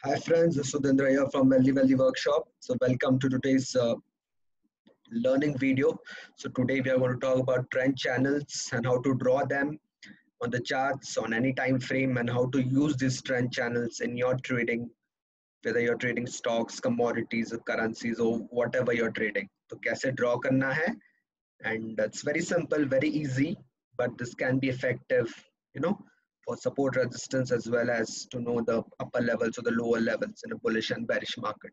Hi friends, this is Sudhindra here from Wealthy Workshop. So welcome to today's learning video. So today we are going to talk about trend channels and how to draw them on the charts on any time frame and how to use these trend channels in your trading, whether you're trading stocks, commodities, or currencies or whatever you're trading. तो कैसे draw करना है, and it's very simple, very easy, but this can be effective, you know, for support resistance as well as to know the upper levels or the lower levels in a bullish and bearish market.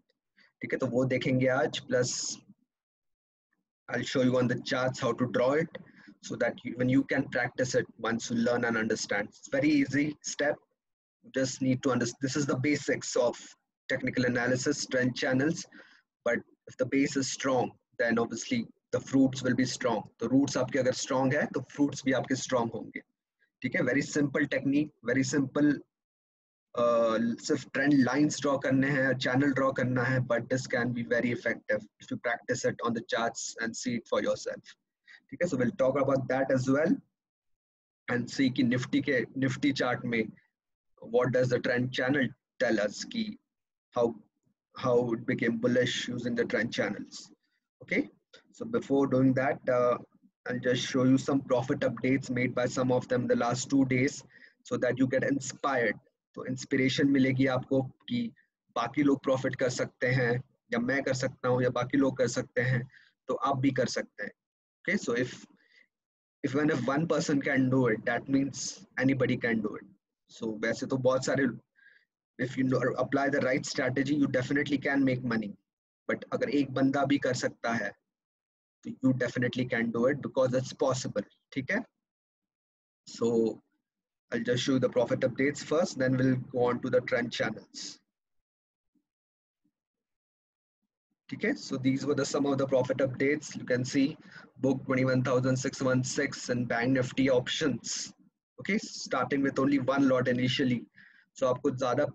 ठीक है, तो वो देखेंगे आज, plus I'll show you on the charts how to draw it so that when you can practice it once you learn and understand. It's very easy step. You just need to understand. This is the basics of technical analysis, trend channels. But if the base is strong, then obviously the fruits will be strong. The roots आपके अगर strong है, तो fruits भी आपके strong होंगे. ठीक है, very simple technique, very simple. सिर्फ ट्रेंड लाइंस ड्रॉ करने हैं, चैनल ड्रॉ करना है, but this can be very effective if you practise it on the charts and see it for yourself. ठीक है, so will talk about that as well and see कि Nifty chart में what does the trend channel tell us कि how it became bullish using the trend channels. Okay, so before doing that, I'll just show you some profit updates made by some of them the last 2 days so that you get inspired. तो inspiration मिलेगी आपको कि बाकी लोग profit कर सकते हैं, या मैं कर सकता हूँ, या बाकी लोग कर सकते हैं, तो आप भी कर सकते हैं. Okay, so if one person can do it, that means anybody can do it. So वैसे तो बहुत सारे, if you apply the right strategy, you definitely can make money. But अगर एक बंदा भी कर सकता है, तो you definitely can do it because it's possible. ठीक है? So I'll just show you the profit updates first, then we'll go on to the trend channels. Okay, so these were some of the profit updates. You can see book 21,616 in Bank Nifty options. Okay, starting with only one lot initially. So आपको ज़्यादा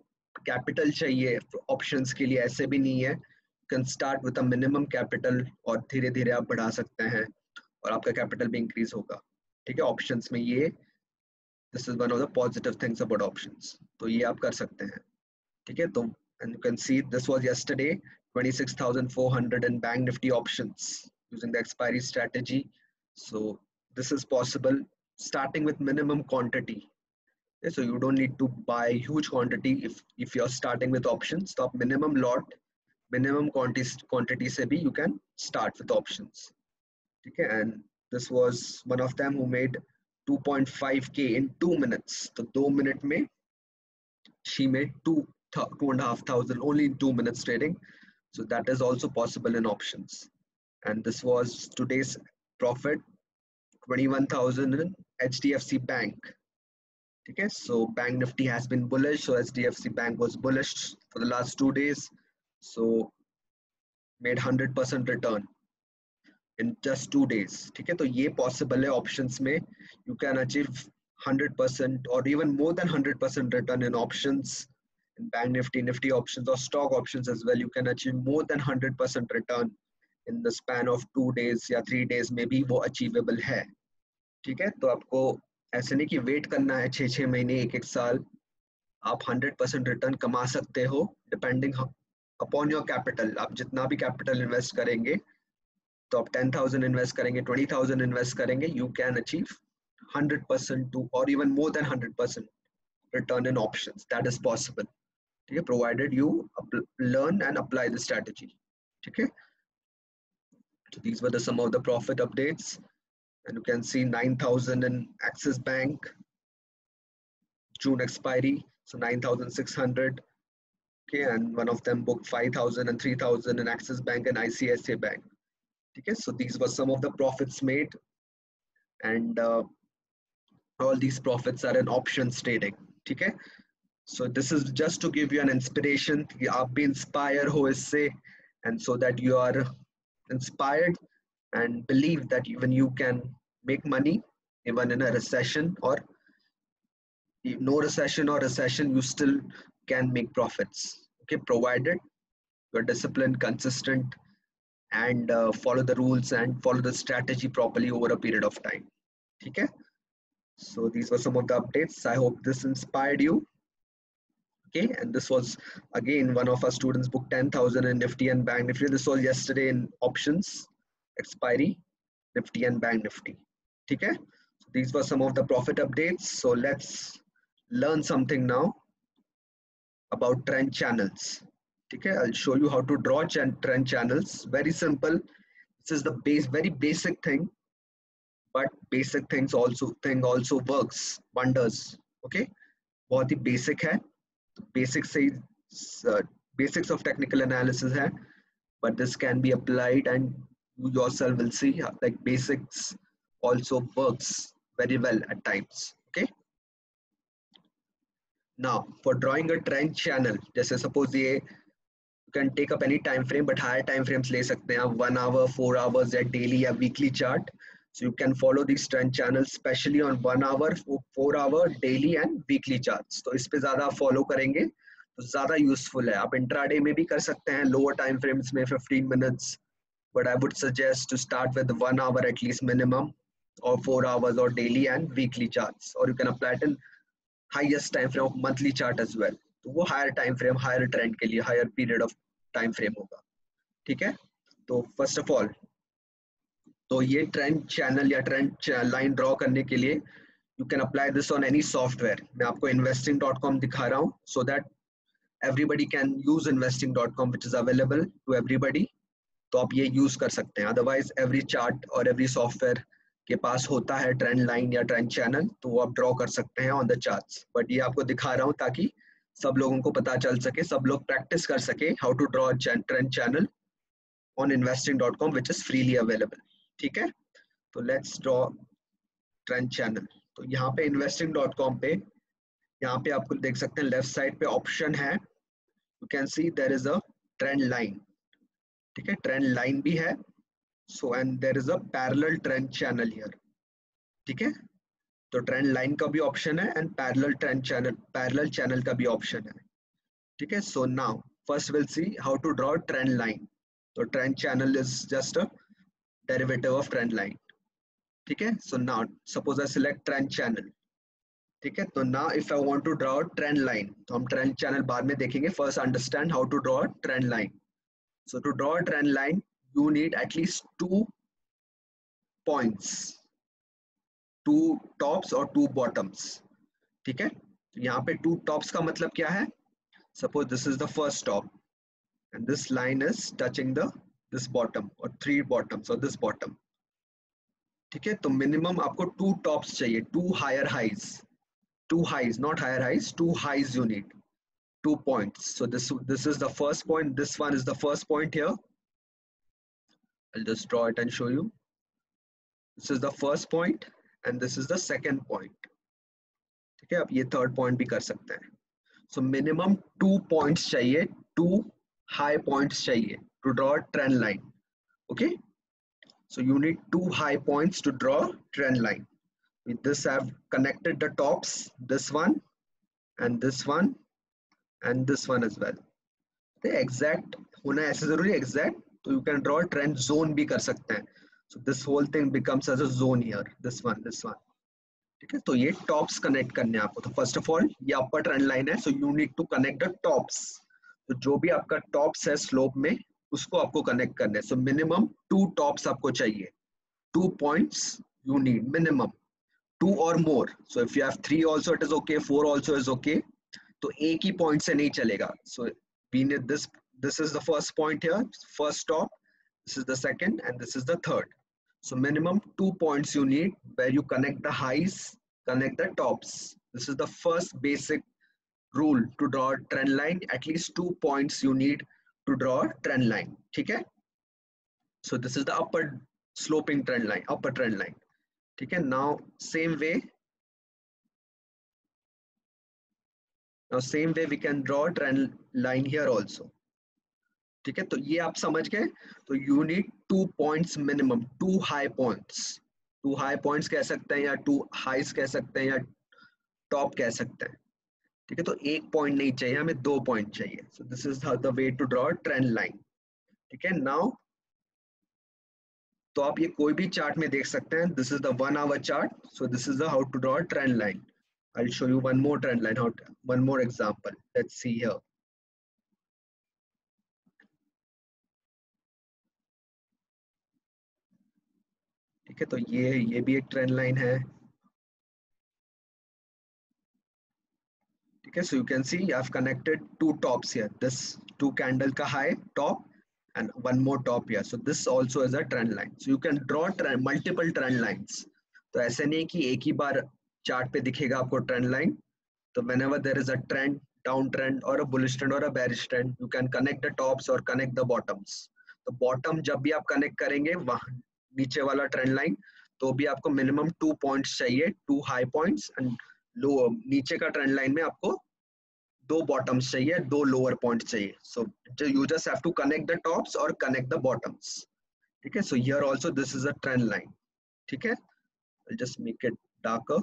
capital चाहिए options के लिए, ऐसे भी नहीं है. You can start with a minimum capital और धीरे धीरे आप बढ़ा सकते हैं और आपका capital भी increase होगा. ठीक है, options में ये, this is one of the positive things about options. तो ये आप कर सकते हैं. ठीक है, तो and you can see this was yesterday 26,400 in Bank Nifty options using the expiry strategy. So this is possible starting with minimum quantity. Okay, so you don't need to buy huge quantity if you're starting with options. So minimum lot, minimum quantity se bhi you can start with options. Okay, and this was one of them who made 2.5k in 2 minutes. So 2 minutes mein she made 2,500 only in 2 minutes trading. So that is also possible in options. And this was today's profit, 21,000 in HDFC Bank. Okay, so Bank Nifty has been bullish. So HDFC Bank was bullish for the last 2 days. So made 100% return in just 2 days. Okay, so ये possible है options में. You can achieve 100% or even more than 100% return in options. In Bank Nifty, Nifty options or stock options as well, you can achieve more than 100% return in the span of 2 days या 3 days में भी वो achievable है. ठीक है, तो आपको ऐसे नहीं कि वेट करना है 6 महीने, 1 साल. आप 100% रिटर्न कमा सकते हो डिपेंडिंग अपॉन योर कैपिटल. आप जितना भी कैपिटल इन्वेस्ट करेंगे, तो आप 10,000 इन्वेस्ट करेंगे, 20,000 इन्वेस्ट करेंगे, you can achieve 100% to or even more than 100% return in options. That is possible. Okay, provided you learn and apply the strategy. Okay, so these were some of the profit updates, and you can see 9,000 in Axis Bank June expiry, so 9,600. Okay, and one of them booked 5,000 and 3,000 in Axis Bank and ICICI Bank. Okay, so these were some of the profits made, and all these profits are in options trading. Okay, so this is just to give you an inspiration कि आप भी inspire हो इससे, and so that you are inspired and believe that even you can make money even in a recession, or no recession or recession, you still can make profits. Okay, provided you're disciplined, consistent, and follow the rules and follow the strategy properly over a period of time. Okay, so these were some of the updates. I hope this inspired you. Okay, and this was again one of our students booked 10,000 in Nifty and Bank Nifty. This was yesterday in options expiry, Nifty and Bank Nifty. Okay, so these were some of the profit updates. So let's learn something now about trend channels. Okay, I'll show you how to draw trend channels. Very simple. This is the very basic thing, but basic thing also works wonders. Okay, बहुत ही basic है. Basics से basics of technical analysis है, but this can be applied and you yourself will see like basics also works very well at times. Okay, now for drawing a trend channel, जैसे suppose ये you can take up any time frame but higher time frames ले सकते हैं आप 1 hour 4 hours या daily या weekly chart. So you can follow these trend channels especially on 1 hour 4 hour daily and weekly charts. तो इस पे ज़्यादा follow करेंगे तो ज़्यादा यूजफुल है. आप इंट्राडे में भी कर सकते हैं लोअर टाइम फ्रेम्स में 15 minutes, but I would suggest to start with 1 hour at least minimum or 4 hours or daily and weekly charts, or you can apply it in highest time frame of monthly chart as well. तो वो higher time frame higher trend के लिए higher period of time frame होगा. ठीक है, तो first of all तो ये ट्रेंड चैनल या ट्रेंड लाइन ड्रॉ करने के लिए you can apply this on any software. मैं आपको investing.com दिखा रहा हूँ so that everybody can use investing.com which is available to everybody. तो आप ये यूज कर सकते हैं. अदरवाइज एवरी चार्ट और एवरी सॉफ्टवेयर के पास होता है ट्रेंड लाइन या ट्रेंड चैनल, तो वो आप ड्रॉ कर सकते हैं ऑन द चार्ट्स. बट ये आपको दिखा रहा हूँ ताकि सब लोगों को पता चल सके, सब लोग प्रैक्टिस कर सके how to draw trend channel on investing.com which is freely available. ठीक है, तो लेट्स ड्रॉ ट्रेंड चैनल. तो यहाँ पे investing.com पे यहाँ पे आपको देख सकते हैं लेफ्ट साइड पे ऑप्शन है. You can see there is a trend line. ठीक है, ट्रेंड लाइन भी है. So and there is a parallel trend channel here. ठीक है, तो ट्रेंड लाइन का भी ऑप्शन है एंड पैरेलल चैनल का भी ऑप्शन है. ठीक है, so now first will see how to draw trend line. तो trend channel is just a derivative of trend line. ठीक है, so now suppose I select trend channel. ठीक है, तो now if I want to draw trend line, तो हम trend channel बाद में देखेंगे. First understand how to draw trend line. So to draw a trend line, you need at least 2 points, 2 tops or 2 bottoms. ठीक है, तो यहाँ पे 2 tops का मतलब क्या है? Suppose this is the first top and this line is touching this bottom or 3 bottoms or this bottom. ठीक है, तो minimum आपको 2 tops चाहिए, 2 higher highs, 2 highs, not higher highs, 2 highs you need. 2 points. So this is the first point. This one is the first point here. I'll just draw it and show you. This is the first point and this is the second point. ठीक है, आप ये third point भी कर सकते हैं. So minimum 2 points चाहिए, 2 high points चाहिए to draw a trend line. Okay, so you need 2 high points to draw trend line. With this I've connected the tops, this one and this one and this one as well. Exact होना ऐसे जरूरी है exact, तो you can draw trend zone भी कर सकते हैं. So this whole thing becomes as a zone here, this one. ठीक है, तो ये टॉप्स कनेक्ट करने हैं आपको. तो फर्स्ट ऑफ ऑल ये अपर ट्रेंड लाइन है, so you need to connect the tops. तो जो भी आपका टॉप्स है स्लोप में उसको आपको कनेक्ट करना है. सो मिनिमम 2 टॉप्स आपको चाहिए, 2 पॉइंट्स यू नीड मिनिमम, 2 और more. So if you have 3 also it is okay, 4 also is okay. तो एक ही पॉइंट से नहीं चलेगा. सो we need this is the first point here, first top, this is the second and this is the third. So minimum 2 points you need where you connect the highs, connect the tops. This is the first basic rule to draw a trend line. At least 2 points you need to draw a trend line. ठीक है, so this is the upper sloping trend line, upper trend line. ठीक है, now same way we can draw a trend line here also. ठीक है, तो ये आप समझ गए. तो you need 2 points minimum, 2 high points. 2 high points कह सकते हैं या 2 हाइज कह सकते हैं या टॉप कह सकते हैं. ठीक है, तो एक पॉइंट नहीं चाहिए हमें, 2 पॉइंट चाहिए. So this is the way to draw trend line. ठीक है, नाउ तो आप ये कोई भी चार्ट में देख सकते हैं. This is the 1 hour chart. So this is the how to draw trend line. I'll show you one more trend line, one more example. Let's see here. ठीक है, तो ये भी एक ट्रेंड लाइन है. ठीक है, so you can see I've connected two tops here. This two candle ka high top and one more top here. So this also is a trend line. So you can draw multiple trend lines. तो ऐसे नहीं कि एक ही bar chart पे दिखेगा आपको trend line. तो whenever there is a trend, downtrend or a bullish trend or a bearish trend, you can connect the tops or connect the bottoms. तो बॉटम जब भी आप कनेक्ट करेंगे वहां नीचे वाला ट्रेंड लाइन, तो भी आपको मिनिमम 2 पॉइंट्स चाहिए, 2 हाई पॉइंट्स एंड लो. नीचे का ट्रेंड लाइन में आपको 2 बॉटम्स चाहिए, 2 लोअर पॉइंट्स चाहिए. So you just have to connect the tops और कनेक्ट द बॉटम्स. ठीक है, so here also this is a trend line. ठीक है, I'll just make it darker.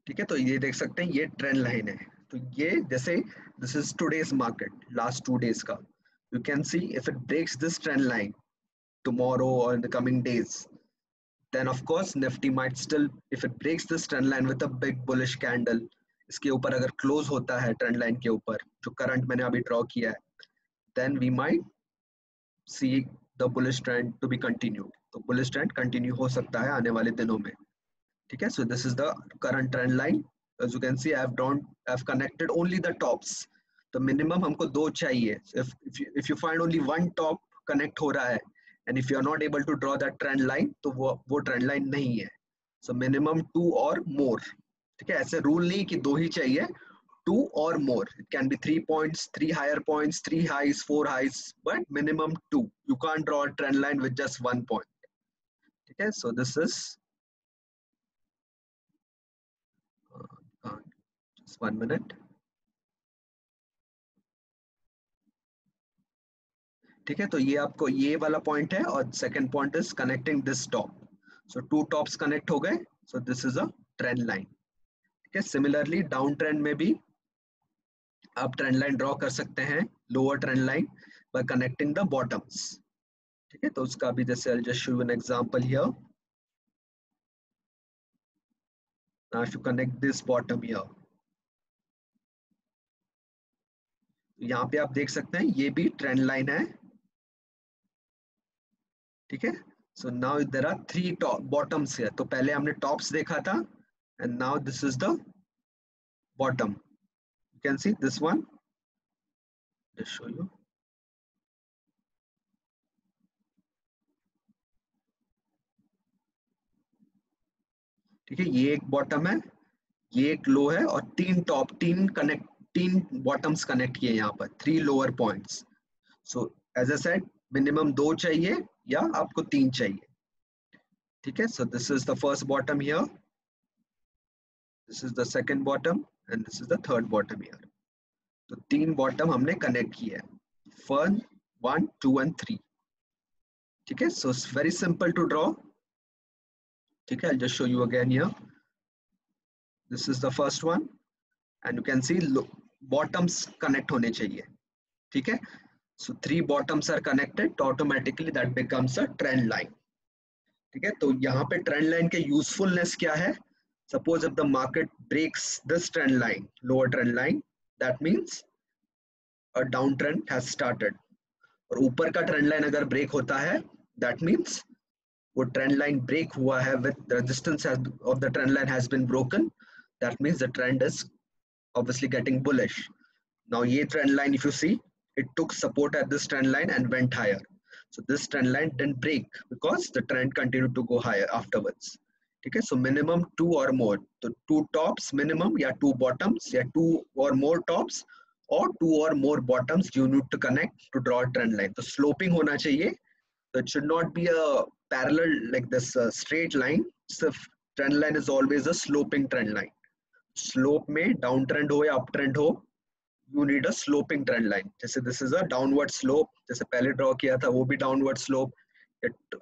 ठीक है, तो ये देख सकते हैं ये ट्रेंड लाइन है. तो ये जैसे this is today's market, last 2 days का. You can see if it breaks this trend line tomorrow or in the coming days, then of course Nifty might still, if it breaks this trend line with a big bullish candle, इसके ऊपर अगर close होता है trend line के ऊपर जो current मैंने अभी ड्रॉ किया है, then we might see the bullish trend to be continued. तो bullish trend कंटिन्यू हो सकता है आने वाले दिनों में. ठीक है, so this is the current trend line. As you can see, I've connected only the tops. तो minimum हमको 2 चाहिए. If you find only one top connect हो रहा है and if you are not able to draw that trend line, तो वो trend line नहीं है. So minimum 2 or more. ठीक है, ऐसे रूल नहीं कि 2 ही चाहिए, 2 or more. It can be 3 points, 3 higher points, 3 highs, 4 highs, but minimum 2. You can't draw a trend line with just 1 point. ठीक है, so this is just 1 minute. ठीक है, तो ये आपको ये वाला पॉइंट है और second point is connecting this top. So 2 tops connect हो गए. सो this is a trend line. ठीक है, सिमिलरली डाउन ट्रेंड में भी आप ट्रेंड लाइन ड्रॉ कर सकते हैं, lower trend line, bye connecting the bottoms. ठीक है, तो उसका भी जैसे I'll just show you an example here. Now if you connect this bottom here, यहाँ पे आप देख सकते हैं ये भी ट्रेंड लाइन है. ठीक है, so now there are 3 top bottoms here. तो पहले हमने टॉप्स देखा था and now this is the bottom. You can see this one. Just show you. ठीक है, ये एक बॉटम है, ये एक लो है और 3 टॉप, 3 बॉटम्स कनेक्ट किए यहाँ पर, 3 lower points. So as a said minimum 2 चाहिए या आपको 3 चाहिए. ठीक है, so this is the first bottom here, this is the second bottom and this is the third bottom here. तो 3 बॉटम हमने कनेक्ट किए हैं, 1, 2 and 3. ठीक है, so it's very simple to draw. ठीक है, I'll just show you again here. This is the first one and you can see bottoms connect होने चाहिए. ठीक है, so 3 bottoms are connected, तो automatically that becomes a trend line. ठीक है, तो यहाँ पे trend line के usefulness क्या है? Suppose if the market breaks this trend line, lower trend line, that means a downtrend has started. और ऊपर का trend line अगर break होता है, that means वो ट्रेंड लाइन ब्रेक हुआ है, with resistance of the trend line has been broken, that means the trend is obviously getting bullish. Now ये trend line, if you see, it took support at this trend line and went higher. So this trend line didn't break because the trend continued to go higher afterwards. ठीक है, so minimum 2 or more, तो 2 tops minimum या 2 bottoms या 2 or more tops or 2 or more bottoms you need to connect to draw a trend line. तो sloping होना चाहिए. So it should not be a parallel like this straight line. So trend line is always a sloping trend line. Slope में down trend हो या up trend हो, you need a sloping trend line. जैसे this is a downward slope, जैसे पहले draw किया था वो भी downward slope.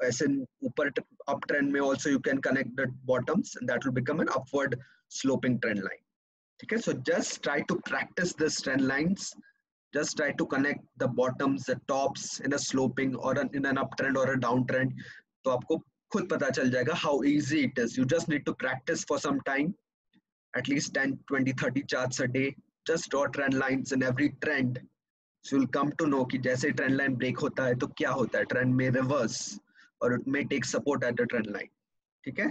ऐसे ऊपर up trend में also you can connect the bottoms and that will become an upward sloping trend line. ठीक है, so just try to practice this trend lines. Just try to connect the bottoms, the tops in a sloping or in an uptrend or a downtrend. तो आपको खुद पता चल जाएगा how easy it is. You just need to practice for some time, at least 10, 20, 30 charts a day. Just draw trend lines in every trend. So you'll come to know कि जैसे trend line break होता है तो क्या होता है, trend में reverse or it may take support at the trend line. ठीक है?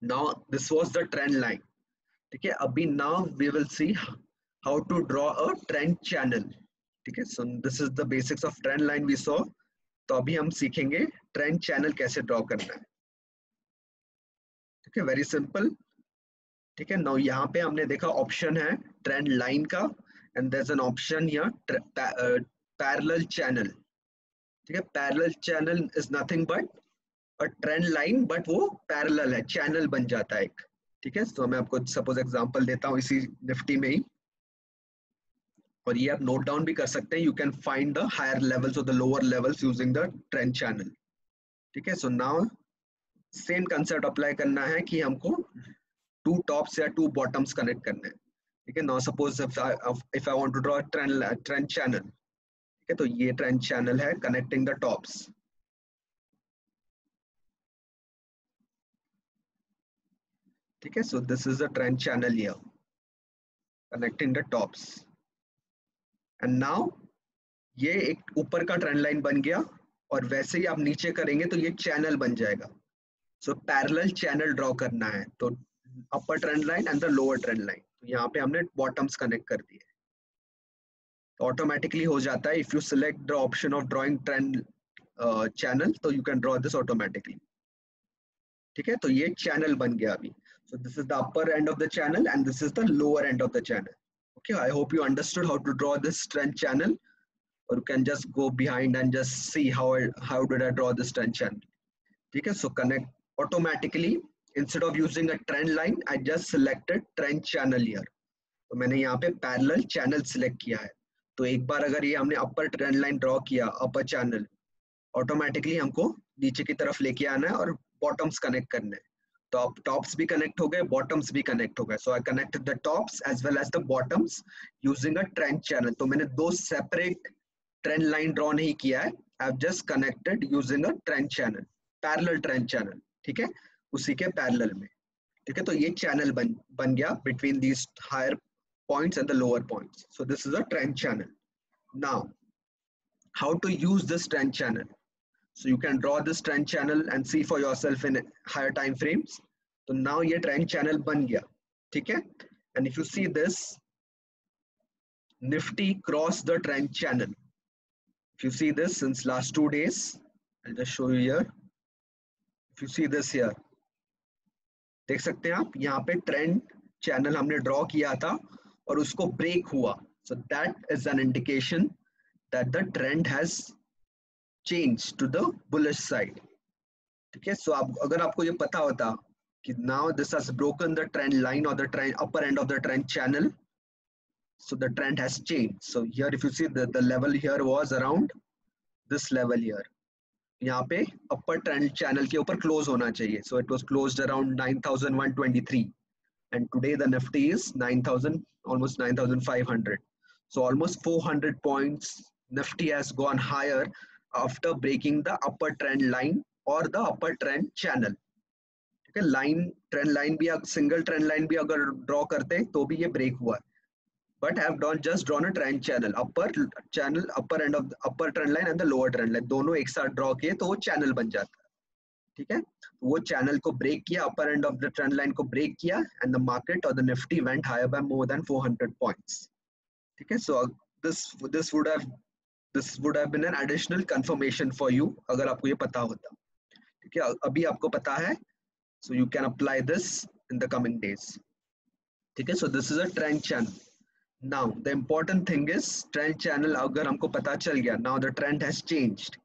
Now this was the trend line. ठीक है? अभी now we will see how to draw a trend channel. ठीक है? So this is the basics of trend line we saw. तो अभी हम सीखेंगे trend channel कैसे draw करना है. ठीक है? Very simple. ठीक है. नाउ यहाँ पे हमने देखा ऑप्शन है ट्रेंड लाइन का and there is an option here parallel channel. ठीक है. Parallel channel is nothing but a trend line, but वो पैरेलल है, चैनल बन जाता है एक. ठीक है. तो मैं आपको सपोज एग्जांपल देता हूँ इसी निफ्टी में ही, और ये आप नोट डाउन भी कर सकते हैं. You can find the higher levels और the lower levels using the trend channel. ठीक है. So now same concept apply करना है कि हमको टू टॉप्स या टू बॉटम्स कनेक्ट करने हैं. ठीक है. Now suppose if I want to draw trend channel. ठीक है. तो ये ट्रेंड चैनल है कनेक्टिंग द टॉप्स. ठीक है. So this is the trend channel here connecting the tops. And now ये एक ऊपर का ट्रेंड लाइन बन गया, और वैसे ही आप नीचे करेंगे तो ये चैनल बन जाएगा. सो पैरेलल चैनल ड्रॉ करना है. तो अपर trend line and the lower trend line. तो यहाँ पे हमने बॉटम्स कनेक्ट कर दिए. तो ऑटोमेटिकली हो जाता है. If you select the option of drawing trend channel, तो you can draw this automatically. ठीक है. तो ये चैनल बन गया अभी. So this is the upper end of the channel and this is the lower end of the channel. Okay, I hope you understood how to draw this trend channel, or you can just go behind and just see how did I draw this trend channel. ठीक है. So connect automatically. Instead of using a trend line, I just selected trend channel here. तो मैंने यहाँ पे parallel channel select किया है. तो एक बार अगर ये हमने upper trend line draw किया, upper channel, automatically हमको नीचे की तरफ लेके आना है और bottoms connect करने हैं. तो अब टॉप्स भी कनेक्ट हो गए, बॉटम्स भी कनेक्ट हो गए. So I connected the tops as well as the bottoms using a trend channel. तो मैंने दो सेपरेट ट्रेंड लाइन ड्रॉ नहीं किया है. I have just connected using a trend channel, parallel trend channel. ठीक है. उसी के पैरेलल में. ठीक है. तो ये चैनल बन गया between these higher points and the lower points. So this is a trend channel. Now how to use this trend channel. So you can draw this trend channel and see for yourself in higher time frames. So now ये trend channel बन गया. ठीक है. And if you see this, Nifty crossed the trend channel. If you see this since last 2 days, I'll just show you here. If you see this here, देख सकते हैं आप यहाँ पे trend channel हमने draw किया था और उसको break हुआ. So that is an indication that the trend has change to the bullish side. ठीक है. So आप अगर आपको ये पता होता कि now this has broken the trend line or the trend upper end of the trend channel, so the trend has changed. So here if you see the level here was around this level here. यहाँ पे upper trend channel के ऊपर close होना चाहिए. So it was closed around 9,123 and today the Nifty is 9,000, almost 9,500. So almost 400 points Nifty has gone higher after breaking the upper trend line or the upper trend channel. ठीक है. Line trend line भी single trend line भी अगर draw करते तो भी ये break हुआ है. But I have just drawn a trend channel, upper channel, upper end of upper trend line and the lower trend line दोनों एक साथ ड्रॉ किए तो वो चैनल बन जाता है. ठीक है. वो चैनल को ब्रेक किया, upper end of the trend line को ब्रेक किया एंड द मार्केट और the Nifty went higher by more than 400 points. ठीक है. सो this would have been an additional confirmation for you अगर आपको ये पता होता. ठीक है. अभी आपको पता है. So you can apply this in the coming days. ठीक है. So this is a trend channel. Now the important thing is trend channel अगर हमको पता चल गया, now the trend has changed.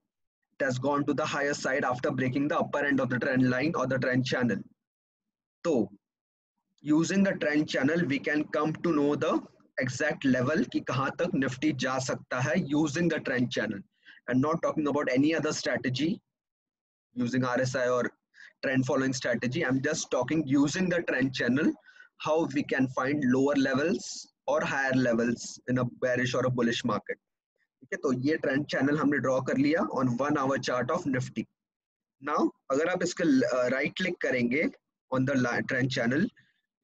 It has gone to the higher side after breaking the upper end of the trend line or the trend channel. So using the trend channel we can come to know the exact level कि कहाँ तक Nifty जा सकता है using the trend channel, and not talking about any other strategy using RSI or trend following strategy. I'm just talking using the trend channel how we can find lower levels or higher levels in a bearish or a bullish market. ठीक है. तो ये trend channel हमने draw कर लिया on 1 hour chart of Nifty. Now अगर आप इसके राइट क्लिक करेंगे on the trend channel,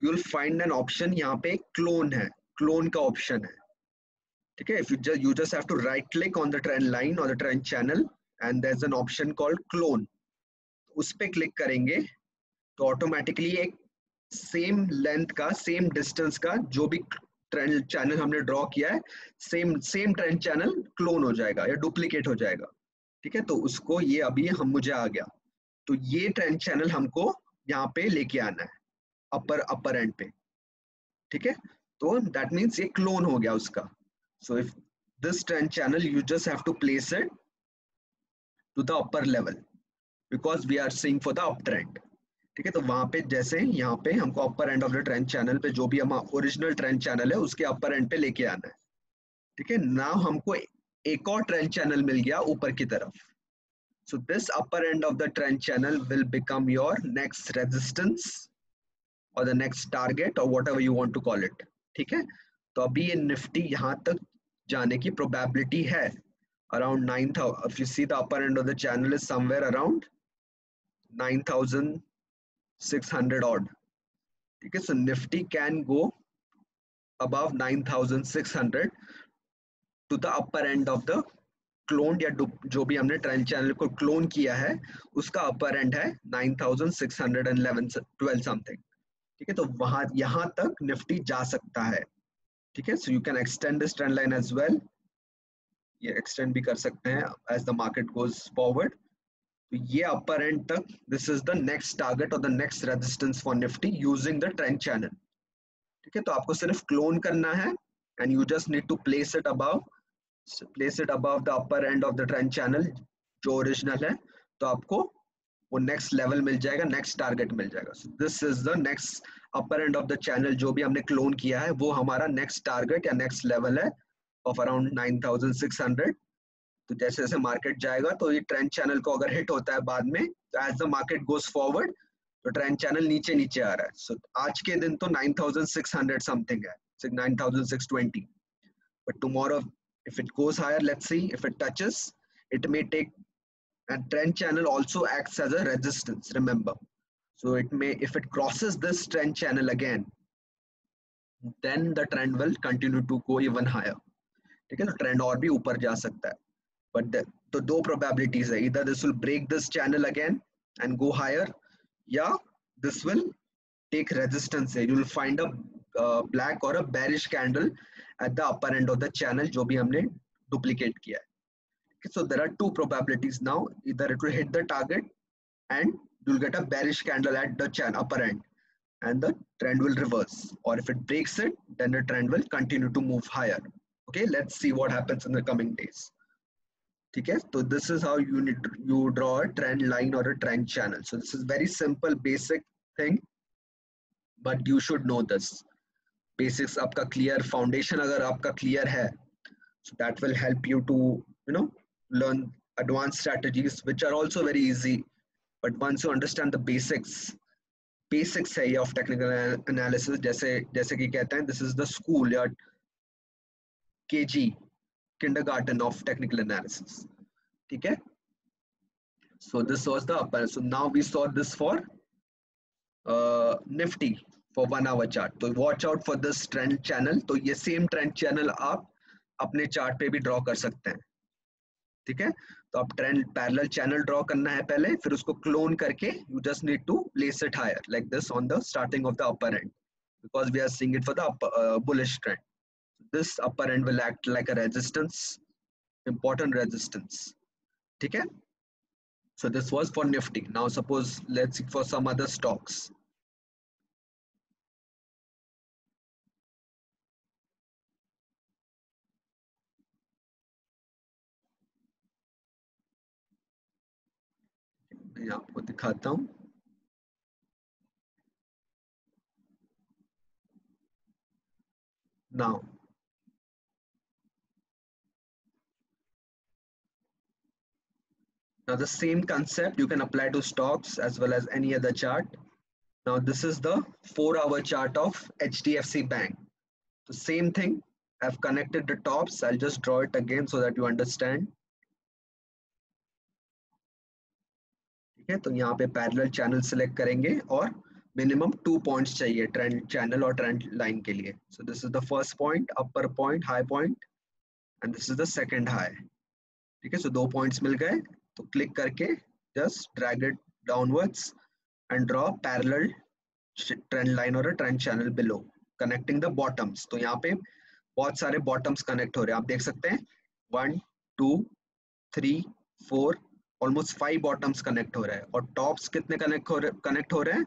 you will find an option, यहाँ पे क्लोन है, क्लोन का ऑप्शन है, ठीक है। If you just have to right click on the trend line or the trend channel and there's an option called clone, उस पे click करेंगे तो ऑटोमेटिकली एक सेम लेंथ का, सेम डिस्टेंस का जो भी ट्रेंड चैनल हमने ड्रॉ किया है, same same trend channel clone हो जाएगा या डुप्लीकेट हो जाएगा, ठीक है। तो उसको ये अभी हम मुझे आ गया, तो ये ट्रेंड चैनल हमको यहाँ पे लेके आना है, अपर एंड पे, ठीक है। तो दैट मीन्स ये क्लोन हो गया उसका। So if this trend channel you just have to place it to the upper level because we are seeing for the uptrend, ठीक है। तो वहां पे जैसे यहाँ पे हमको upper end of the trend channel पे जो भी हम ओरिजिनल ट्रेंड चैनल है उसके अपर एंड पे लेके आना है, ठीक है। नाउ हमको एक और ट्रेंड चैनल मिल गया ऊपर की तरफ। So this upper end of the trend channel will become your next resistance और द नेक्स्ट टारगेट और whatever you want to call it, ठीक है। तो अभी ये निफ्टी यहाँ तक जाने की प्रोबेबिलिटी है around 9,000. If you see the upper end of the channel is somewhere around 9,600 odd, ठीक है। So Nifty can go above 9,600 to the upper end of the clone, या जो भी हमने ट्रेंड चैनल को क्लोन किया है उसका अपर एंड है 9,611 12 समथिंग, ठीक है। तो वहां यहां तक निफ्टी जा सकता है, ठीक है। So you can extend this trend line as well, ये एक्सटेंड भी कर सकते हैं as the market goes forward. तो ये अपर एंड तक this is the next target और the next resistance for Nifty using the trend channel, ठीक है। तो आपको सिर्फ क्लोन करना है and you just need to place it above the upper end of the trend channel जो ओरिजिनल है, तो आपको वो नेक्स्ट लेवल मिल जाएगा, नेक्स्ट टारगेट मिल जाएगा। सो this is the next upper end of the channel, जो भी हमने क्लोन किया है वो हमारा नेक्स्ट टारगेट या नेक्स्ट लेवल है ऑफ अराउंड 9,600। तो जैसे जैसे मार्केट जाएगा तो ये ट्रेंड चैनल को अगर हिट होता है बाद में, तो as the market goes forward तो ट्रेंड चैनल नीचे नीचे आ रहा है। सो आज के दिन तो 9,600 समथिंग है, 9,620, but tomorrow if it goes higher, let's see if it touches, it may take, and trend channel also acts as a resistance, remember. So it may, if it crosses this trend channel again, then the trend will continue to go even higher, ठीक है। तो trend और भी ऊपर जा सकता है, but तो दो प्रोबेबिलिटीज है, इधर this will break this channel again and go higher, या दिस विल टेक रेजिस्टेंस है, you will find a black or a bearish candle at the upper end of the channel जो भी हमने duplicate किया है, okay, so there are two probabilities now, either it will hit the target and you'll get a bearish candle at the upper end and the trend will reverse, or if it breaks it then the trend will continue to move higher, okay। Let's see what happens in the coming days, ठीक है। तो this is how you draw a trend line or a trend channel. So this is very simple basic thing, but you should know this basics, आपका clear foundation अगर आपका clear है, so that will help you to learn advanced strategies which are also very easy, but once you understand the basics है ये of technical analysis, जैसे जैसे कि कहते हैं this is the school या KG kindergarten of technical analysis, ठीक है। so this was the upper, so now we saw this for Nifty for 1 hour chart, तो watch out for this trend channel, तो ये same trend channel आप अपने chart पे भी ड्रॉ कर सकते हैं, ठीक है। तो आप ट्रेंड पैरेलल चैनल ड्रॉ करना है पहले, फिर उसको क्लोन करके you just need to place it higher like this on the starting of the upper end, because we are seeing it for the bullish trend. This upper end will act like a resistance, important resistance, ठीक है। So this was for Nifty. Now suppose let's see for some other stocks. मैं आपको दिखाता हूँ। Now the same concept you can apply to stocks as well as any other chart. Now this is the 4-hour chart of HDFC Bank. The same thing, I've connected the tops. I'll just draw it again so that you understand. है, तो यहाँ पे parallel channel select करेंगे और minimum 2 points चाहिए trend channel और trend line के लिए. सो this is the first point, upper point, high point, and this is the second high. ठीक है, सो 2 पॉइंट्स मिल गए. तो क्लिक करके just drag it downwards and draw parallel trend line और trend channel below connecting the bottoms. तो यहाँ पे बहुत सारे बॉटम्स कनेक्ट हो रहे हैं, आप देख सकते हैं. 1 2 3 4 ऑलमोस्ट 5 बॉटम्स कनेक्ट हो रहे हैं. और टॉप्स कितने कनेक्ट हो रहे हैं?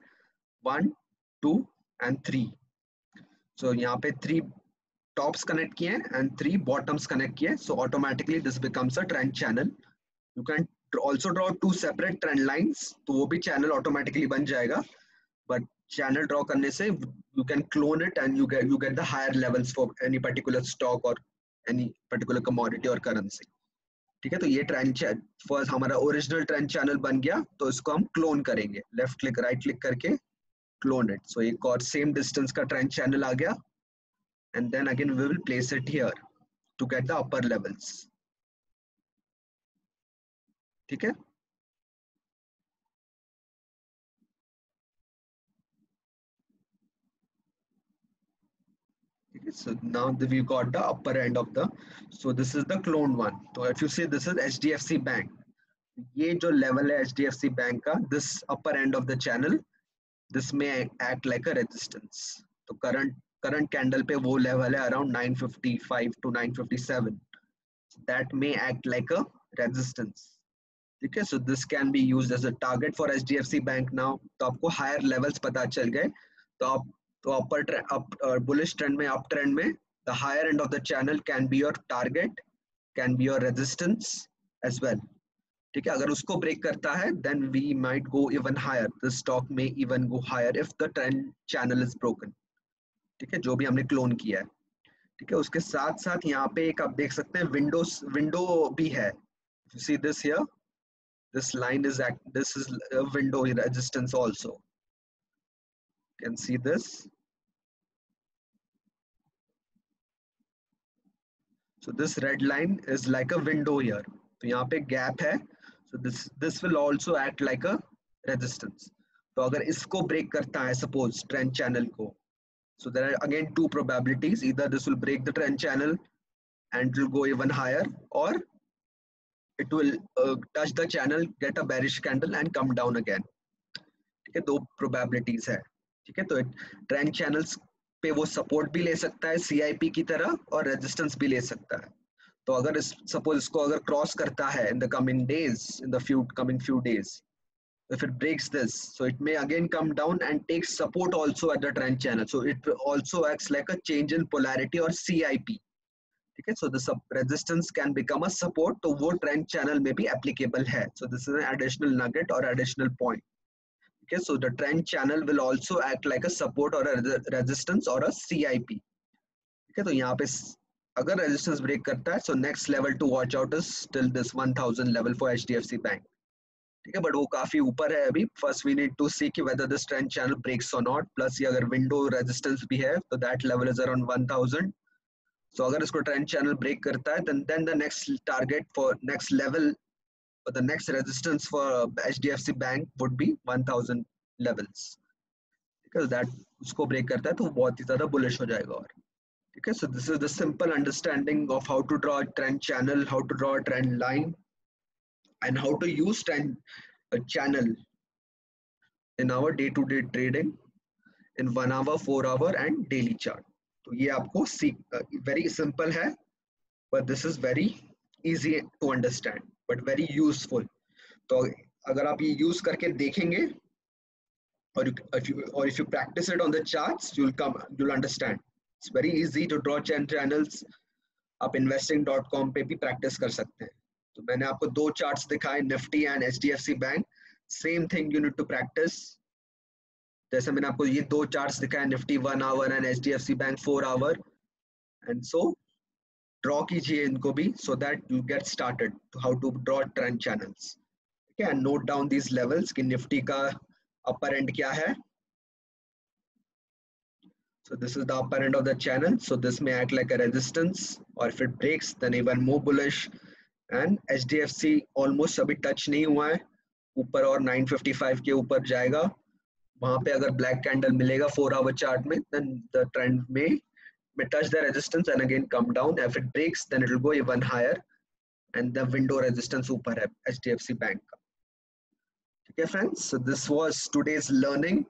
1 2 एंड 3. सो यहाँ पे 3 टॉप्स कनेक्ट किए हैं एंड 3 बॉटम्स कनेक्ट किए. So automatically this becomes a trend channel. You can also draw 2 separate trend lines, तो वो भी चैनल ऑटोमेटिकली बन जाएगा. बट चैनल ड्रॉ करने से you can clone it and you get the higher levels for any particular stock और any particular commodity और currency. ठीक है, तो ये ट्रेंड फर्स्ट हमारा ओरिजिनल ट्रेंड चैनल बन गया. तो इसको हम क्लोन करेंगे, लेफ्ट क्लिक राइट क्लिक करके क्लोन इट. सो एक और सेम डिस्टेंस का ट्रेंड चैनल आ गया and then again we will place it here to get the upper levels. ठीक है, so now we got the upper end of the, so this is the cloned one. So if you see this is HDFC Bank, ये जो level है HDFC Bank का, this upper end of the channel, this may act like a resistance. तो current candle पे वो level है around 955 to 957, that may act like a resistance. ठीक है, so this can be used as a target for HDFC Bank now. तो आपको higher levels पता चल गए. तो आप तो upper trend, bullish trend में, up trend में, the higher end of the channel can be your target, can be your resistance as well. ठीक है, अगर उसको break करता है then we might go even higher. The stock may even go higher if the trend channel is broken. ठीक है, जो भी हमने clone किया है. ठीक है, उसके साथ साथ यहाँ पे एक आप देख सकते हैं window भी है. If you see this here, this line is this is a window resistance also. You can see this. So this red line is like a window here. तो यहाँ पे gap है. So this will also act like a resistance. तो अगर इसको break करता है suppose trend channel को, so there are again 2 probabilities. Either this will break the trend channel and it will go even higher, or it will touch the channel, get a bearish candle and come down again. ठीक है, 2 probabilities है. ठीक है, तो trend channels पे वो support भी ले सकता है CIP की तरह और रेजिस्टेंस भी ले सकता है. तो अगर सपोज इसको अगर क्रॉस करता है in the coming days, in the coming few days, if it breaks this, so it may again come down and take support also at the trend channel. So it also acts like a change in polarity or CIP. ठीक है, so the resistance can become a support, तो वो trend channel में भी applicable है. So this is an additional nugget or additional point. Okay, so the trend channel will also act like a support or a resistance or a CIP. Okay, तो यहाँ पे अगर resistance break करता है, so next level to watch out is still this 1000 level for HDFC Bank. ठीक है, but वो काफी ऊपर है अभी. First we need to see कि whether this trend channel breaks or not. Plus ये अगर window resistance भी है, तो that level is around 1000. So अगर इसको trend channel break करता है, then the next target for next level, but the next resistance for HDFC Bank would be 1000 levels, because that उसको break करता है तो बहुत ही ज़्यादा bullish हो जाएगा. और ठीक है, so this is the simple understanding of how to draw a trend channel, how to draw a trend line, and how to use trend channel in our day-to-day trading in 1 hour, 4 hour and daily chart. तो ये आपको very simple है, but this is very easy to understand, but very useful. तो अगर आप ये use करके देखेंगे और if you practice it on the charts, you'll understand. It's very easy to draw channels. आप investing.com पे भी प्रैक्टिस कर सकते हैं. तो मैंने आपको 2 चार्ट्स दिखाए, Nifty and HDFC bank. Same thing you need to practice. जैसे मैंने आपको ये 2 चार्ट्स दिखाए, Nifty 1 hour and HDFC bank 4 hour, and so draw कीजिए इनको भी, so that you get started to how to draw trend channels. Okay, and note down these levels कि Nifty का upper end क्या है. So this is the upper end of the channel. So this may act like a resistance, or if it breaks, then even more bullish. And HDFC almost अभी touch नहीं हुआ है. ऊपर और 955 के ऊपर जाएगा, वहां पे अगर ब्लैक कैंडल मिलेगा 4 आवर चार्ट में, then the trend may touch the resistance and again come down. If it breaks, then it will go even higher, and the window resistance ऊपर है HDFC Bank का. ठीक है friends, so this was today's learning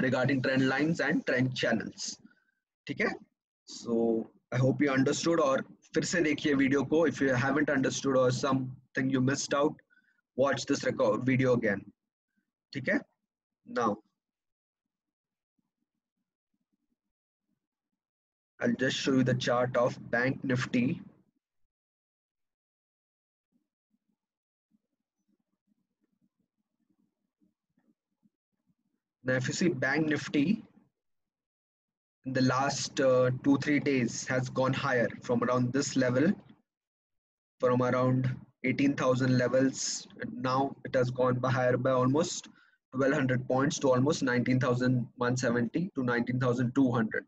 regarding trend lines and trend channels. ठीक है, so I hope you understood, और फिर से देखिए वीडियो को. If you haven't understood or something you missed out, watch this video again. ठीक है, now I'll just show you the chart of Bank Nifty. Now if you see Bank Nifty in the last 2-3 days has gone higher from around this level, from around 18,000 levels. Now it has gone higher by almost 1200 points to almost 19,170 to 19,200.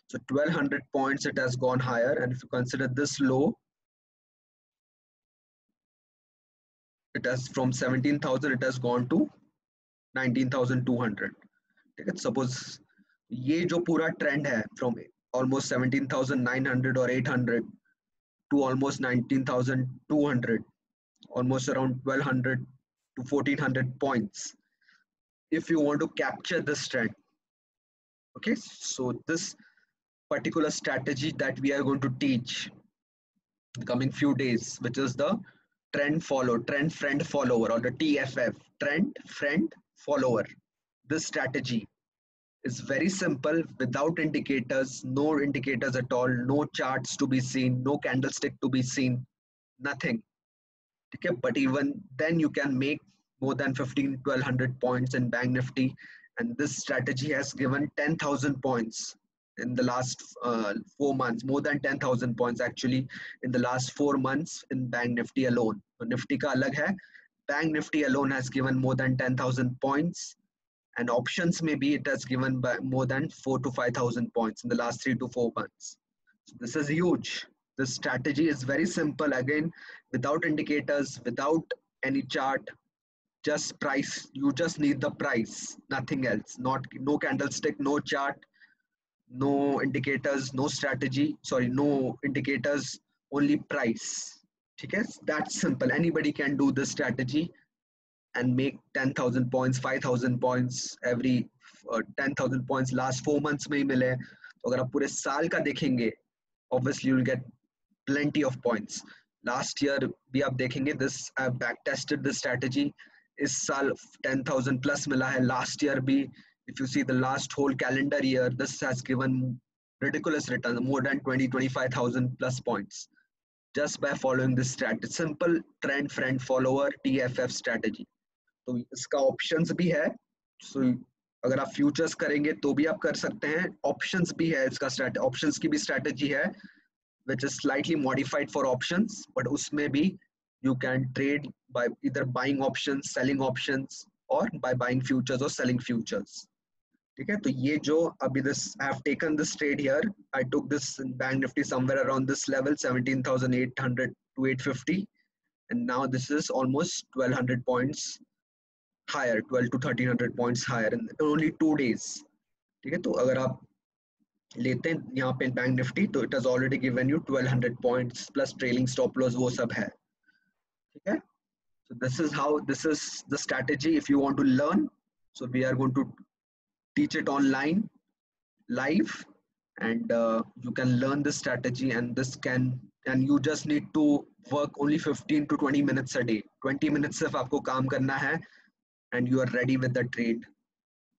So 1200 points it has gone higher, and if you consider this low, it has from 17,000 it has gone to 19,200. ठीक है, suppose ये जो पूरा trend है from almost 17,900 और 800 to almost 19,200, almost around 1,200 to 1,400 points. If you want to capture this trend, okay, so this particular strategy that we are going to teach in the coming few days, which is the trend friend follower, or the TFF, trend friend follower. This strategy is very simple, without indicators, no indicators at all, no charts to be seen, no candlestick to be seen, nothing. Okay, but even then you can make more than 1,500-1,200 points in Bank Nifty, and this strategy has given 10,000 points in the last 4 months, more than 10,000 points actually in the last 4 months in Bank Nifty alone. So Nifty का अलग है, Bank Nifty alone has given more than 10,000 points, and options maybe it has given by more than 4,000 to 5,000 points in the last 3 to 4 months. So this is huge. This strategy is very simple, again, without indicators, without any chart, just price. You just need the price, nothing else. No candlestick, no chart, no indicators, no strategy, sorry, no indicators, only price. Okay, that's simple. Anybody can do this strategy and make 10,000 points, 5,000 points every 10,000 points last 4 months में ही मिले. तो अगर आप पूरे साल का देखेंगे, obviously you'll get plenty of points. Last year भी आप देखेंगे, this I've back tested this strategy. इस साल 10,000 plus मिला है. Last year भी, if you see the last whole calendar year, this has given ridiculous returns, more than 20-25,000 plus points, just by following this strategy. Simple trend friend follower TFF strategy. तो इसका options भी है. सो अगर आप futures करेंगे तो भी आप कर सकते हैं. ऑप्शंस भी है इसका, ऑप्शंस की भी स्ट्रेटजी है which is slightly modified for options, but उसमें भी you can trade by either buying options, selling options, or by buying futures or selling futures. ठीक है, तो ये जो अभी this I have taken this trade here, I took this in Bank Nifty somewhere around this level 17,800 to 850, and now this is almost 1,200 points higher, 12 to 1,300 points higher in only 2 days. ठीक है, तो अगर आप लेते हैं यहाँ पे bank Nifty, तो it has already given you 1,200 points plus trailing stop loss, वो सब है. ठीक है, so this is the strategy if you want to learn. So we are going to teach it online live, and you can learn this strategy, and you just need to work only 15 to 20 minutes a day. 20 minutes सिर्फ आपको काम करना है, and you are ready with the trade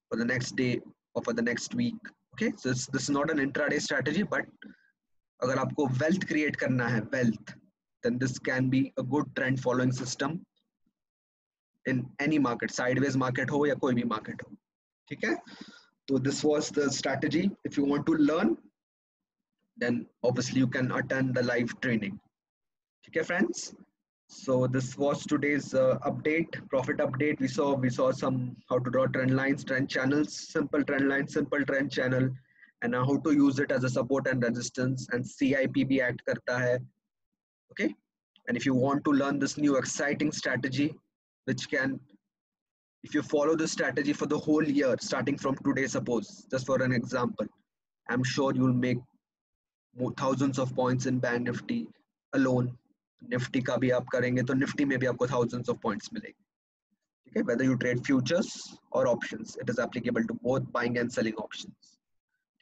for the next day or for the next week. Okay, so this is not an intraday strategy, but अगर आपको wealth create करना है, then this can be a good trend following system in any market, sideways market हो या कोई भी market हो. ठीक है, so this was the strategy. If you want to learn, then obviously you can attend the live training. ठीक है friends, so this was today's update, profit update. We saw some how to draw trend lines, trend channels, simple trend line, simple trend channel, and how to use it as a support and resistance, and CIP भी act करता है. Okay, and if you want to learn this new exciting strategy, which can, if you follow the strategy for the whole year, starting from today, suppose, just for an example, I'm sure you'll make thousands of points in Bank Nifty alone. Nifty का भी आप करेंगे तो Nifty में भी आपको thousands of points मिलेंगे. Okay, whether you trade futures or options, it is applicable to both buying and selling options.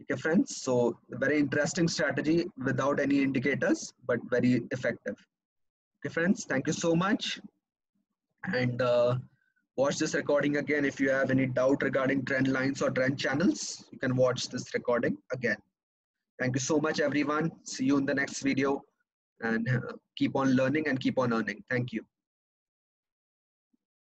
Okay, friends. So very interesting strategy without any indicators, but very effective. Okay, friends. Thank you so much, and watch this recording again. If you have any doubt regarding trend lines or trend channels, you can watch this recording again. Thank you so much, everyone. See you in the next video, and keep on learning and keep on earning. Thank you.